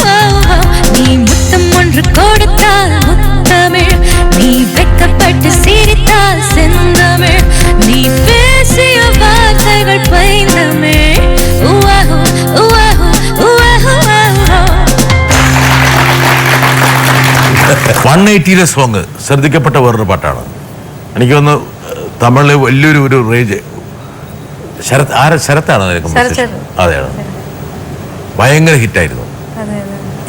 നീ മുത്തം ഒன்று കൊടുത്താൽ മുത്തമിഴ്, നീ വെക്കപ്പെട്ട് സിരിത്താൽ செந்தமிழ், നീ பேசிய വാർത്തകൾ പൈന്തമിഴ്, ഉവഹോ ഉവഹോ ഉവഹോ. 180 സോങ് ശ്രദ്ധിക്കപ്പെട്ട വേറൊരു പാട്ടാണ്. എനിക്ക് തോന്നുന്നു തമിഴിലെ വലിയൊരു റേഞ്ച്. ശരത്താണ് അതെയാണ്, ഭയങ്കര ഹിറ്റായിരുന്നു.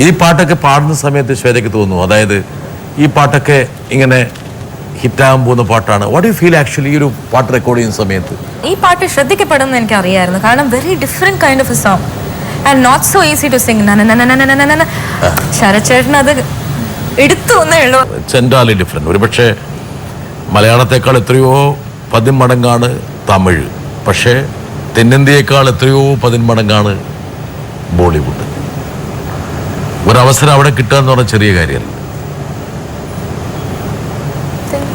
ഈ പാട്ടൊക്കെ പാടുന്ന സമയത്ത് ശ്വേതയ്ക്ക് തോന്നുന്നു, അതായത് ഈ പാട്ടൊക്കെ ഇങ്ങനെ ഹിറ്റാകാൻ പോകുന്ന പാട്ടാണ്. വാട്ട് യു ഫീൽ ആക്ച്വലി ഈ ഒരു പാട്ട് റെക്കോർഡ് ചെയ്യുന്ന സമയത്ത്? ഈ പാട്ട് ശ്രദ്ധിക്കപ്പെടുമെന്ന് എനിക്ക് അറിയായിരുന്നു, കാരണം very different kind of a song and not so easy to sing. ശരച്ചേട്ടൻ അത് എടുത്തു എന്നേ ഉള്ളൂ. Entirely different. ഒരുപക്ഷെ മലയാളത്തെക്കാൾ എത്രയോ 10 മടങ്ങാണ് തമിഴ്, പക്ഷേ തെന്നിന്ത്യയേക്കാൾ എത്രയോ 10 മടങ്ങാണ് ബോളിവുഡ്. ഒരവസരം അവിടെ കിട്ടുക എന്ന് പറഞ്ഞാൽ ചെറിയ കാര്യമല്ല.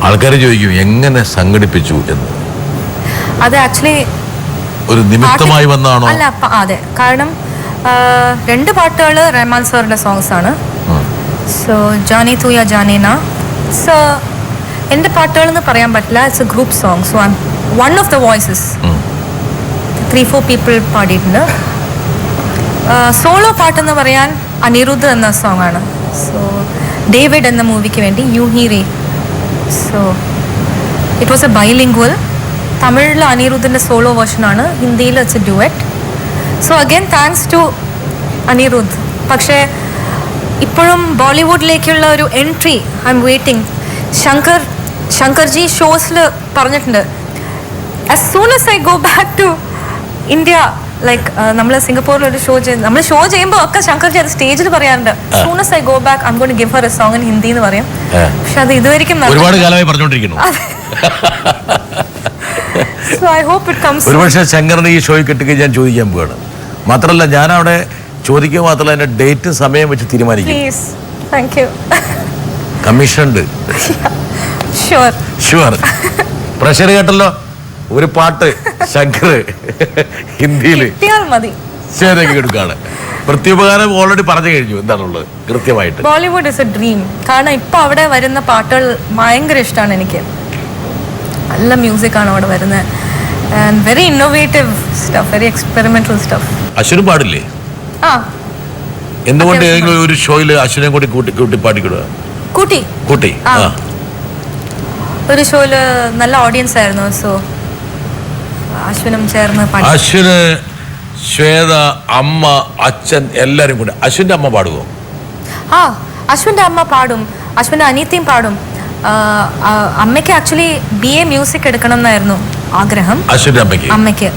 ആൾക്കാർ ചോദിക്കും എങ്ങനെ സംഘടിപ്പിച്ചു എന്ന്. അത് ആക്ച്വലി ഒരു നിമിത്തമായി വന്നാണോ? അല്ല, അതെ, കാരണം 2 പാട്ടുകൾ റഹ്മാൻ സാറിന്റെ സോങ്സ് ആണ്. സോ ജാനി തു യാ ജാനീന. സോ എൻ്റെ പാട്ടുകൾ എന്ന് പറയാൻ പറ്റില്ല, it's A group song. So I one of the voices. 3-4 people പാടിയിട്ടുണ്ട്. സോളോ പാട്ടെന്ന് പറയാൻ അനിരുദ്ധ് എന്ന സോങ് ആണ്. സോ ഡേവിഡ് എന്ന മൂവിക്ക് വേണ്ടി യു ഹീറി. So it was a bilingual. തമിഴിൽ അനിരുദ്ധിൻ്റെ സോളോ വേർഷനാണ്, ഹിന്ദിയിൽ it's a duet. So again thanks to Anirudh. പക്ഷേ ഇപ്പോഴും ബോളിവുഡിലേക്കുള്ള ഒരു entry I'm waiting. Shankarji ഷോസിൽ പറഞ്ഞിട്ടുണ്ട്, as soon as I go back to India, like നമ്മൾ സിംഗപ്പൂരിൽ ഒരു ഷോ ചെയ്യുമ്പോൾ ഒക്കെ ശങ്കർജി അത് സ്റ്റേജിൽ പറയാറുണ്ട്, soon as I go back I'm going to give her a song in Hindi എന്ന് പറയും. പക്ഷെ അത് ഇതുവരെയും ഒരുപാട് കാലമായി പറഞ്ഞുകൊണ്ടിരിക്കുന്നു. So I hope it comes. ഒരുപക്ഷെ ശങ്കറിന് ഈ ഷോയിൽ കിട്ടുകയും ഞാൻ ചോദിക്കാൻ പോവാണ്. മാത്രമല്ല ഞാൻ അവിടെ ചോദിക്കുക മാത്രമല്ല അതിന്റെ ഡേറ്റ് സമയം വെച്ച് തീരുമാനിക്കും. Please, thank you. കമ്മീഷൻ ഉണ്ട്. ഷുവർ. പ്രഷർ കേട്ടല്ലോ. ഒരു പാട്ട് ശങ്കർ ഹിന്ദിയിൽ മതി, ശ്വേതയ്ക്ക് കൊടുക്കാണ്. പ്രത്യുപകാരം ഓൾറെഡി പറഞ്ഞു കഴിഞ്ഞു എന്താണുള്ളത് കൃത്യമായിട്ട്. Bollywood is A dream. കാരണം ഇപ്പൊ അവിടെ വരുന്ന പാട്ടുകൾ ഭയങ്കര ഇഷ്ടമാണ് എനിക്ക്. നല്ല മ്യൂസിക്കാണ് അവിടെ വരുന്നത്. And very innovative stuff, very experimental stuff. അശ്വിനും പാടില്ലേ? ആ, എന്തുകൊണ്ട് ഏതെങ്കിലും ഒരു ഷോയിൽ അശ്വിനെ കൂടി കൂട്ടി പാടിക്കിടുക? കൂട്ടി ഒരു ഷോയില് നല്ല ഓഡിയൻസ് ആയിരുന്നു. സോ അശ്വിനും ചേർന്ന് പാടി. അശ്വിന്, ശ്വേത, അമ്മ, അച്ഛൻ എല്ലാരും കൂടെ. അശ്വിന്റെ അമ്മ പാടുവോ? ആ, അശ്വിന്റെ അമ്മ പാടും, അശ്വിന്റെ അനിയത്തിയും പാടും. അമ്മയ്ക്ക് ആക്ച്വലി BA മ്യൂസിക് എടുക്കണം എന്നായിരുന്നു ആഗ്രഹം അശ്വിന്റെ അമ്മയ്ക്ക്.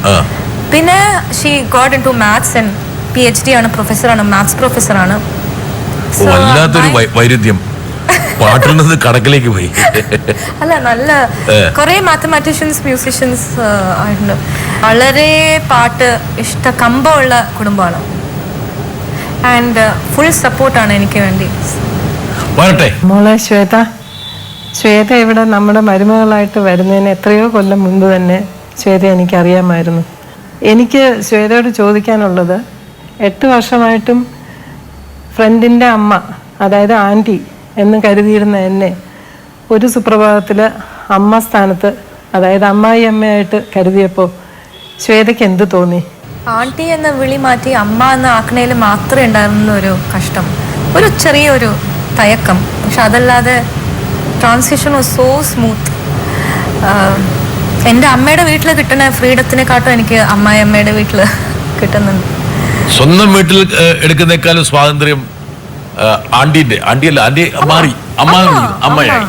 പിന്നെ she got into maths and PhD ആണ്, പ്രൊഫസറാണ്, മാത്സ് പ്രൊഫസറാണ്. വല്ലാത്തൊരു വൈരുദ്ധ്യം. പാട്ടിൽ നിന്ന് കടക്കിലേക്ക് പോയി. അല്ല, നല്ല കുറെ മാത്തമാറ്റീഷ്യൻസ്, മ്യൂസിഷ്യൻസ് ആയിട്ടുണ്ട്. വളരെ പാട്ട് കമ്പമുള്ള കുടുംബമാണ്. ആൻഡ് ഫുൾ സപ്പോർട്ടാണ് എനിക്ക് വേണ്ടി. മോളെ ശ്വേത ഇവിടെ നമ്മുടെ മരുമകളായിട്ട് വരുന്നതിന് എത്രയോ കൊല്ലം മുൻപ് തന്നെ ശ്വേത എനിക്കറിയാമായിരുന്നു. എനിക്ക് ശ്വേതയോട് ചോദിക്കാനുള്ളത്, 8 വർഷമായിട്ടും ഫ്രണ്ടിൻ്റെ അമ്മ, അതായത് ആൻറ്റി എന്ന് കരുതിയിരുന്ന എന്നെ ഒരു സുപ്രഭാതത്തിൽ അമ്മ സ്ഥാനത്ത്, അതായത് അമ്മായി അമ്മയായിട്ട് കരുതിയപ്പോൾ ശ്വേതയ്ക്ക് എന്ത് തോന്നി? ആൻറ്റി എന്ന വിളി മാറ്റി അമ്മ എന്ന ആക്കണയിൽ മാത്രമേ ഉണ്ടായിരുന്ന ഒരു കഷ്ടം, ഒരു ചെറിയൊരു തയക്കം. പക്ഷെ അതല്ലാതെ ട്രാൻസിഷൻ വാസ് സോ സ്മൂത്ത്. എൻ്റെ അമ്മയുടെ വീട്ടിൽ കിട്ടുന്ന ഫ്രീഡത്തിനെക്കാട്ടും എനിക്ക് അമ്മായി അമ്മയുടെ വീട്ടിൽ കിട്ടുന്നുണ്ട്. സ്വന്തം വീട്ടിൽ എടുക്കുന്നേക്കാളും സ്വാതന്ത്ര്യം ആന്റിയല്ല, മാറി അമ്മയായി.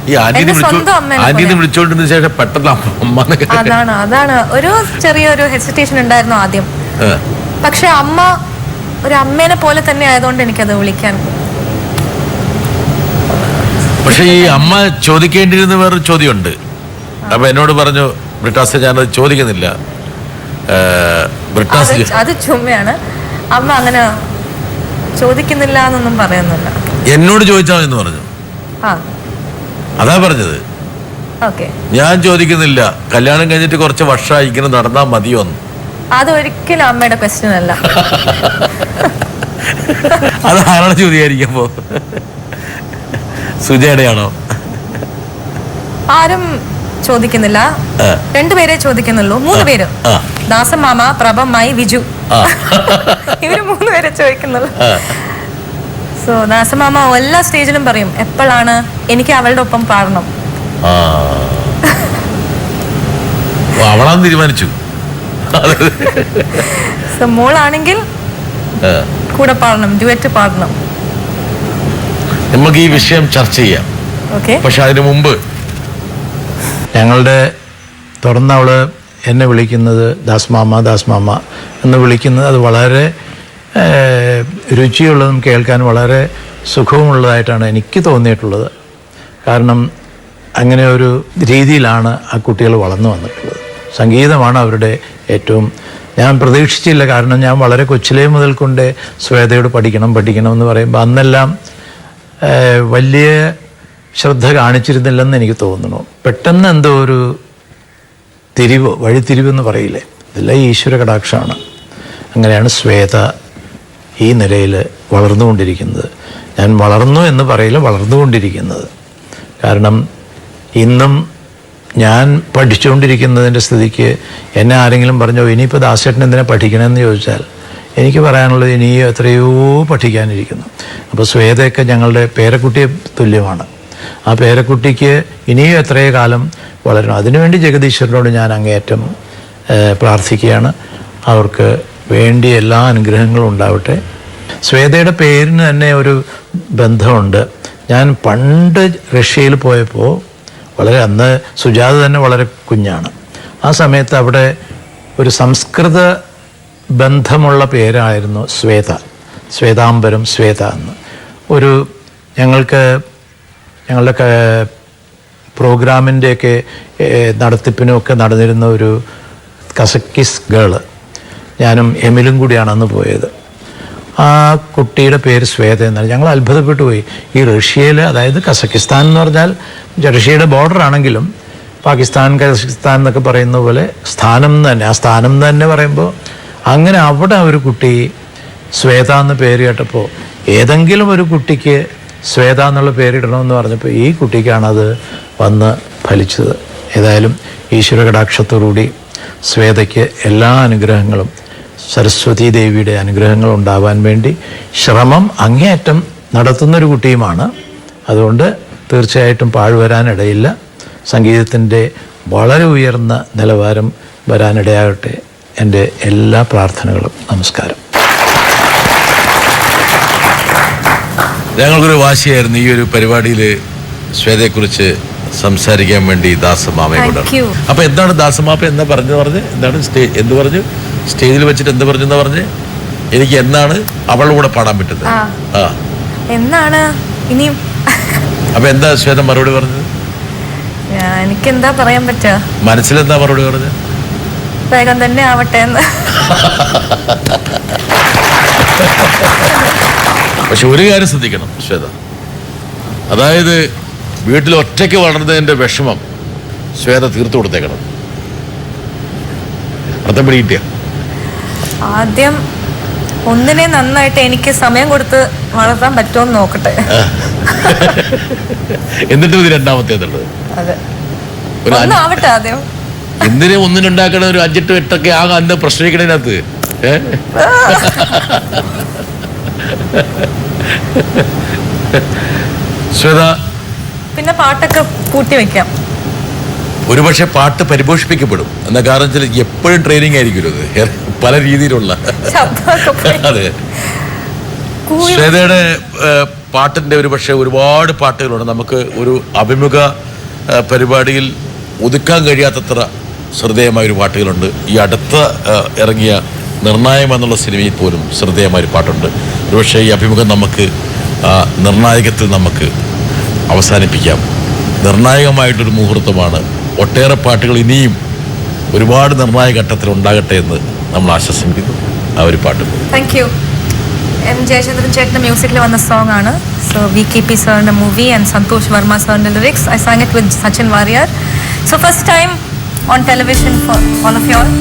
ഈ ആന്റീനെ വിളിച്ചോണ്ടിരുന്ന ശേഷം പെട്ടെന്ന് അതാണ് ഒരു ചെറിയൊരു ഹെസിറ്റേഷൻ ഉണ്ടായിരുന്നു ആദ്യം. പക്ഷെ അമ്മ ഒരു അമ്മേനെ പോലെ തന്നെ ആയതുകൊണ്ട് എനിക്കത് വിളിക്കാൻ. പക്ഷെ ഈ അമ്മ ചോദിക്കേണ്ടിയിരുന്ന വേറൊരു ചോദ്യമുണ്ട്. അപ്പൊ എന്നോട് പറഞ്ഞു, ബ്രിട്ടാസ് ഞാനത് ചോദിക്കുന്നില്ല. അത് ചുമ്മയാണ്. അമ്മ അങ്ങനെ ചോദിക്കുന്നില്ല എന്നൊന്നും പറയുന്നില്ല. എന്നോട് ചോദിച്ചാൽ എന്ന് പറഞ്ഞു. അതാ പറഞ്ഞത്. ഞാൻ ചോദിക്കുന്നില്ല, കല്യാണം കഴിഞ്ഞിട്ട് കുറച്ച് വർഷമായി ഇങ്ങനെ നടന്നാ മതിയോന്ന്. അതൊരിക്കലും അമ്മയുടെ ക്വസ്റ്റ്യൻ അല്ല. അത് ആരാണ് ചോദിക്കാതിരിക്കുമ്പോ? സുജയുടെയാണോ? ആരും ചോദിക്കുന്നില്ല. 2 പേരെ ചോദിക്കുന്നുള്ളൂ. 3 പേര്, ദാസൻ മാമ, പ്രഭമായി, വിജു, ഇവര് 3 പേരെ ചോദിക്കുന്നുള്ളൂ. സോ സോ ദാസമാമ എല്ലാ സ്റ്റേജിലും പറയും എപ്പോഴാണ് എനിക്ക് അവളുടെ ഒപ്പം പാടണം. ആ അവളാന്ന് തീരുമാനിച്ചു. സോ മോളാണെങ്കിൽ കൂടെ പാടണം, ഡ്യുവറ്റ് പാടണം. നമുക്ക് ഈ വിഷയം ചർച്ച ചെയ്യാം. ഓക്കെ, പക്ഷെ അതിനു മുമ്പ് ഞങ്ങളുടെ തുടർന്ന് അവൾ എന്നെ വിളിക്കുന്നത് ദാസ്മാമ ദാസ്മാമ എന്ന് വിളിക്കുന്നത് അത് വളരെ രുചിയുള്ളതും കേൾക്കാൻ വളരെ സുഖവുമുള്ളതായിട്ടാണ് എനിക്ക് തോന്നിയിട്ടുള്ളത്. കാരണം അങ്ങനെ ഒരു രീതിയിലാണ് ആ കുട്ടികൾ വളർന്നു വന്നിട്ടുള്ളത്. സംഗീതമാണ് അവരുടെ ഏറ്റവും, ഞാൻ പ്രതീക്ഷിച്ചില്ല. കാരണം ഞാൻ വളരെ കൊച്ചിലേ മുതൽ കൊണ്ട് ശ്വേതയോട് പഠിക്കണം എന്ന് പറയുമ്പോൾ അന്നെല്ലാം വലിയ ശ്രദ്ധ കാണിച്ചിരുന്നില്ലെന്ന് എനിക്ക് തോന്നുന്നു. പെട്ടെന്ന് എന്തോ ഒരു വഴിത്തിരിവെന്ന് പറയില്ലേ, ഇതെല്ലാം ഈശ്വര കടാക്ഷമാണ്. അങ്ങനെയാണ് ശ്വേത ഈ നിലയിൽ വളർന്നുകൊണ്ടിരിക്കുന്നത്. ഞാൻ വളർന്നു എന്ന് പറയില്ല, വളർന്നുകൊണ്ടിരിക്കുന്നത്. കാരണം ഇന്നും ഞാൻ പഠിച്ചുകൊണ്ടിരിക്കുന്നതിൻ്റെ സ്ഥിതിക്ക് എന്നെ ആരെങ്കിലും പറഞ്ഞോ ഇനിയിപ്പോൾ ദാസേട്ടൻ എന്തിനാ പഠിക്കണമെന്ന് ചോദിച്ചാൽ എനിക്ക് പറയാനുള്ളത് ഇനിയും എത്രയോ പഠിക്കാനിരിക്കുന്നു. അപ്പോൾ ശ്വേതയൊക്കെ ഞങ്ങളുടെ പേരക്കുട്ടിയെ തുല്യമാണ്. ആ പേരക്കുട്ടിക്ക് ഇനിയും എത്രയോ കാലം വളരണം. അതിനുവേണ്ടി ജഗദീശ്വരനോട് ഞാൻ അങ്ങേയറ്റം പ്രാർത്ഥിക്കുകയാണ്. അവർക്ക് വേണ്ടി എല്ലാ അനുഗ്രഹങ്ങളും ഉണ്ടാവട്ടെ. ശ്വേതയുടെ പേരിന് തന്നെ ഒരു ബന്ധമുണ്ട്. ഞാൻ പണ്ട് റഷ്യയിൽ പോയപ്പോൾ അന്ന് സുജാത തന്നെ വളരെ കുഞ്ഞാണ്. ആ സമയത്ത് അവിടെ ഒരു സംസ്കൃത ബന്ധമുള്ള പേരായിരുന്നു ശ്വേത, ശ്വേതാംബരം, ശ്വേത എന്ന്. ഞങ്ങളുടെ പ്രോഗ്രാമിൻ്റെയൊക്കെ നടത്തിപ്പിനുമൊക്കെ നടന്നിരുന്ന ഒരു കസക്കിസ് ഗേള്, ഞാനും എമിലും കൂടിയാണ് അന്ന് പോയത്. ആ കുട്ടിയുടെ പേര് ശ്വേത എന്നാണ്. ഞങ്ങൾ അത്ഭുതപ്പെട്ടു പോയി. ഈ റഷ്യയിൽ, അതായത് കസക്കിസ്ഥാൻ എന്ന് പറഞ്ഞാൽ റഷ്യയുടെ ബോർഡർ ആണെങ്കിലും പാകിസ്ഥാൻ കസക്കിസ്ഥാൻ എന്നൊക്കെ പറയുന്ന പോലെ സ്ഥാനം തന്നെ, ആ സ്ഥാനം തന്നെ പറയുമ്പോൾ അങ്ങനെ അവിടെ ഒരു കുട്ടി ശ്വേത എന്ന് പേര് കേട്ടപ്പോൾ ഏതെങ്കിലും ഒരു കുട്ടിക്ക് ശ്വേത എന്നുള്ള പേരിടണമെന്ന് പറഞ്ഞപ്പോൾ ഈ കുട്ടിക്കാണത് വന്ന് ഫലിച്ചത്. ഏതായാലും ഈശ്വര കടാക്ഷത്തോടുകൂടി ശ്വേതയ്ക്ക് എല്ലാ അനുഗ്രഹങ്ങളും, സരസ്വതി ദേവിയുടെ അനുഗ്രഹങ്ങൾ ഉണ്ടാവാൻ വേണ്ടി ശ്രമം അങ്ങേയറ്റം നടത്തുന്നൊരു കുട്ടിയുമാണ്. അതുകൊണ്ട് തീർച്ചയായിട്ടും പാഴ്വരാനിടയില്ല. സംഗീതത്തിൻ്റെ വളരെ ഉയർന്ന നിലവാരം വരാനിടയാകട്ടെ. എൻ്റെ എല്ലാ പ്രാർത്ഥനകളും. നമസ്കാരം. ഞങ്ങൾക്കൊരു വാശിയായിരുന്നു ഈ ഒരു പരിപാടിയിൽ ശ്വേതയെക്കുറിച്ച് സംസാരിക്കാൻ വേണ്ടി ദാസമാമയെ കൊണ്ടാണ്. അപ്പൊ എന്താണ് ദാസമാമ എന്താ പറഞ്ഞ് എന്താണ് എന്ത് പറഞ്ഞു സ്റ്റേജിൽ വെച്ചിട്ട് എന്ത് പറഞ്ഞു എന്നാ പറഞ്ഞ് എനിക്ക് എന്നാണ് അവളുടെ കൂടെ പാടാൻ പറ്റുന്നത്? എന്നാണ് ഇനിയും. അപ്പൊ എന്താ ശ്വേത മറുപടി പറഞ്ഞത്? എനിക്കെന്താ പറയാൻ പറ്റുക, മനസ്സിലെന്താ മറുപടി പറഞ്ഞത്? വേഗം തന്നെ ആവട്ടെ എന്ന്. പക്ഷെ ഒരു കാര്യം ശ്രദ്ധിക്കണം ശ്വേത, അതായത് വീട്ടിൽ ഒറ്റയ്ക്ക് വളർന്നതിന്റെ വിഷമം ശ്വേത തീർത്തു കൊടുത്തേക്കണം. അർത്ഥം പിടികിട്ടിയ ആദ്യം ഒന്നിനെ നന്നായിട്ട് എനിക്ക് സമയം കൊടുത്ത് വളർത്താൻ പറ്റുമെന്ന് നോക്കട്ടെ. എന്നിട്ട് ഇത് രണ്ടാമത്തേതുള്ളത്. അതെ, ആവട്ടെ ആദ്യം. എന്തിനെ ഒന്നിനുണ്ടാക്കണ ഒരു 5-8 8 ആകാം അന്ന് പ്രശ്നിക്കണതിനകത്ത്. ശ്വേത, പിന്നെ പാട്ടൊക്കെ കൂട്ടി വെക്കാം. ഒരുപക്ഷെ പാട്ട് പരിപോഷിപ്പിക്കപ്പെടും എന്ന കാരണം എപ്പോഴും ട്രെയിനിങ് ആയിരിക്കും ഇത്, പല രീതിയിലുള്ള. അതെ, ശ്വേതയുടെ പാട്ടിന്റെ ഒരുപക്ഷെ ഒരുപാട് പാട്ടുകളുണ്ട്. നമുക്ക് ഒരു അഭിമുഖ പരിപാടിയിൽ ഒതുക്കാൻ കഴിയാത്തത്ര ശ്രദ്ധേയമായൊരു പാട്ടുകളുണ്ട്. ഈ അടുത്ത ഇറങ്ങിയ നിർണായം എന്നുള്ള സിനിമയിൽ പോലും ശ്രദ്ധേയമായൊരു പാട്ടുണ്ട്. ഒരുപക്ഷെ ഈ അഭിമുഖം നമുക്ക് നിർണായകത്തിൽ നമുക്ക് അവസാനിപ്പിക്കാം. നിർണായകമായിട്ടൊരു മുഹൂർത്തമാണ്. ഒട്ടേറെ പാട്ടുകൾ ഇനിയും ഒരുപാട് നിർണായക ഘട്ടത്തിൽ ഉണ്ടാകട്ടെ എന്ന് നമ്മൾ ആശംസിക്കുന്നു. ആ ഒരു പാട്ട്. Thank you. എം ജയചന്ദ്രൻ ചേട്ടൻ്റെ മ്യൂസിക്കിൽ വന്ന സോങ് ആണ്. സോ VKP സാറിൻ്റെ മൂവി ആൻഡ് സന്തോഷ് വർമ്മ സാറിൻ്റെ lyrics. I sang it with Sachin Warrior. So first time on television for all of you all.